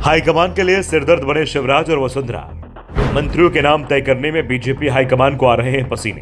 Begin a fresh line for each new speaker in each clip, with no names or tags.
High command के लिए सिरदर्द बने शिवराज और वसुंधरा। मंत्रियों के नाम तय करने में बीजेपी हाईकमान को आ रहे हैं पसीने।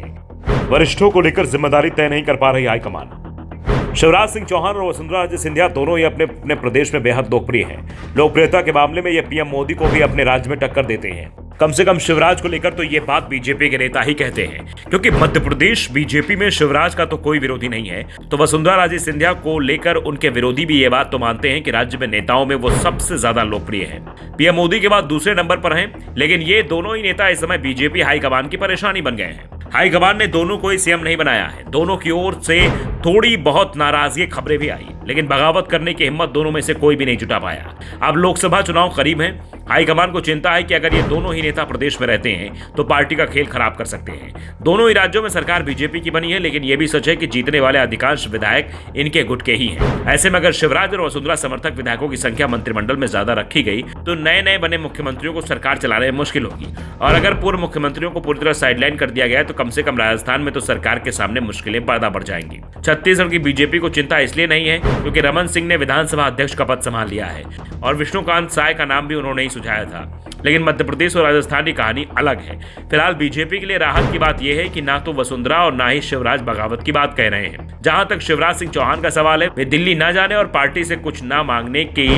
वरिष्ठों को लेकर जिम्मेदारी तय नहीं कर पा रही हाईकमान। शिवराज सिंह चौहान और वसुंधरा राजे सिंधिया दोनों ही अपने अपने प्रदेश में बेहद लोकप्रिय हैं। लोकप्रियता के मामले में ये पीएम मोदी को भी अपने राज्य में टक्कर देते हैं। कम से कम शिवराज को लेकर तो ये बात बीजेपी के नेता ही कहते हैं, क्योंकि मध्य प्रदेश बीजेपी में शिवराज का तो कोई विरोधी नहीं है। तो वसुंधरा राजे सिंधिया को लेकर उनके विरोधी भी ये बात तो मानते हैं कि राज्य में नेताओं में वो सबसे ज्यादा लोकप्रिय है। पीएम मोदी के बाद दूसरे नंबर पर हैं, लेकिन ये दोनों ही नेता इस समय बीजेपी हाईकमान की परेशानी बन गए हैं। हाईकमान ने दोनों को सीएम नहीं बनाया है। दोनों की ओर से थोड़ी बहुत नाराजगी खबरें भी आई, लेकिन बगावत करने की हिम्मत दोनों में से कोई भी नहीं जुटा पाया। अब लोकसभा चुनाव करीब है। हाईकमान को चिंता है कि अगर ये दोनों ही नेता प्रदेश में रहते हैं तो पार्टी का खेल खराब कर सकते हैं। दोनों ही राज्यों में सरकार बीजेपी की बनी है, लेकिन यह भी सच है कि जीतने वाले अधिकांश विधायक इनके गुट के ही हैं। ऐसे में अगर शिवराज और वसुंधरा समर्थक विधायकों की संख्या मंत्रिमंडल में ज्यादा रखी गई तो नए नए बने मुख्यमंत्रियों को सरकार चलाने में मुश्किल होगी। और अगर पूर्व मुख्यमंत्रियों को पूरी तरह साइडलाइन कर दिया गया तो कम से कम राजस्थान में तो सरकार के सामने मुश्किलें पैदा बढ़ जाएंगी। छत्तीसगढ़ की बीजेपी को चिंता इसलिए नहीं है क्योंकि रमन सिंह ने विधानसभा अध्यक्ष का पद संभाल लिया है और विष्णुकांत साय का नाम भी उन्होंने ही सुझाया था। लेकिन मध्य प्रदेश और राजस्थान की कहानी अलग है। फिलहाल बीजेपी के लिए राहत की बात यह है कि ना तो वसुंधरा और ना ही शिवराज बगावत की बात कह रहे हैं। जहां तक शिवराज सिंह चौहान का सवाल है, वे दिल्ली ना जाने और पार्टी से कुछ ना मांगने की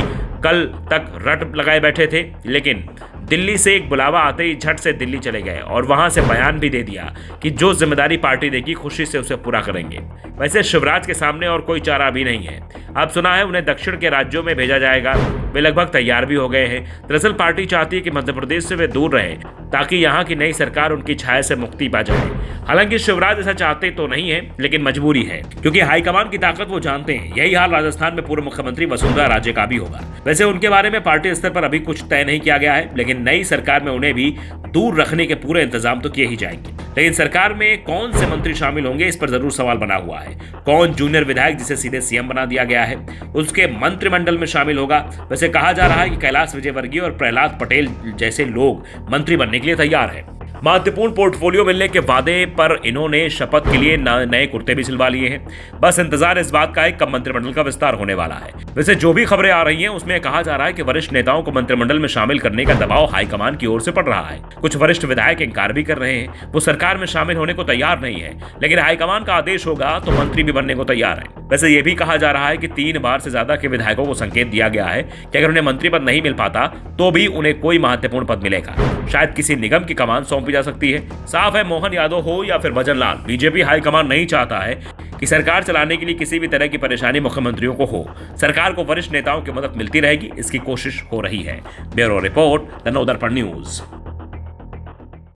कल तक रट लगाए बैठे थे, लेकिन दिल्ली से एक बुलावा आते ही झट से दिल्ली चले गए और वहां से बयान भी दे दिया कि जो जिम्मेदारी पार्टी देगी खुशी से उसे पूरा करेंगे। वैसे शिवराज के सामने और कोई चारा भी नहीं है। अब सुना है उन्हें दक्षिण के राज्यों में भेजा जाएगा। वे लगभग तैयार भी हो गए हैं। दरअसल पार्टी चाहती है कि मध्य प्रदेश से वे दूर रहे ताकि यहाँ की नई सरकार उनकी छाया से मुक्ति पा जाए। हालांकि शिवराज ऐसा चाहते तो नहीं है, लेकिन मजबूरी है क्योंकि हाईकमान की ताकत वो जानते हैं। यही हाल राजस्थान में पूर्व मुख्यमंत्री वसुंधरा राजे का भी होगा। वैसे उनके बारे में पार्टी स्तर पर अभी कुछ तय नहीं किया गया है, लेकिन नई सरकार में उन्हें भी दूर रखने के पूरे इंतजाम तो किए ही जाएंगे। लेकिन सरकार में कौन से मंत्री शामिल होंगे, इस पर जरूर सवाल बना हुआ है। कौन जूनियर विधायक जिसे सीधे सीएम बना दिया गया है उसके मंत्रिमंडल में शामिल होगा। वैसे कहा जा रहा है कि कैलाश विजयवर्गीय और प्रहलाद पटेल जैसे लोग मंत्री बनने के लिए तैयार हैं। महत्वपूर्ण पोर्टफोलियो मिलने के वादे पर इन्होंने शपथ के लिए नए कुर्ते भी सिलवा लिए हैं। बस इंतजार इस बात का है कब मंत्रिमंडल का विस्तार होने वाला है। वैसे जो भी खबरें आ रही हैं उसमें कहा जा रहा है कि वरिष्ठ नेताओं को मंत्रिमंडल में शामिल करने का दबाव हाईकमान की ओर से पड़ रहा है। कुछ वरिष्ठ विधायक इंकार भी कर रहे हैं, वो सरकार में शामिल होने को तैयार नहीं है, लेकिन हाईकमान का आदेश होगा तो मंत्री भी बनने को तैयार है। वैसे ये भी कहा जा रहा है कि 3 बार से ज्यादा के विधायकों को संकेत दिया गया है कि अगर उन्हें मंत्री पद नहीं मिल पाता तो भी उन्हें कोई महत्वपूर्ण पद मिलेगा। शायद किसी निगम की कमान सौंपी जा सकती है। साफ है, मोहन यादव हो या फिर भजन लाल, बीजेपी हाईकमान नहीं चाहता है कि सरकार चलाने के लिए किसी भी तरह की परेशानी मुख्यमंत्रियों को हो। सरकार को वरिष्ठ नेताओं की मदद मिलती रहेगी, इसकी कोशिश हो रही है। Bureau report, the Navdarpan news.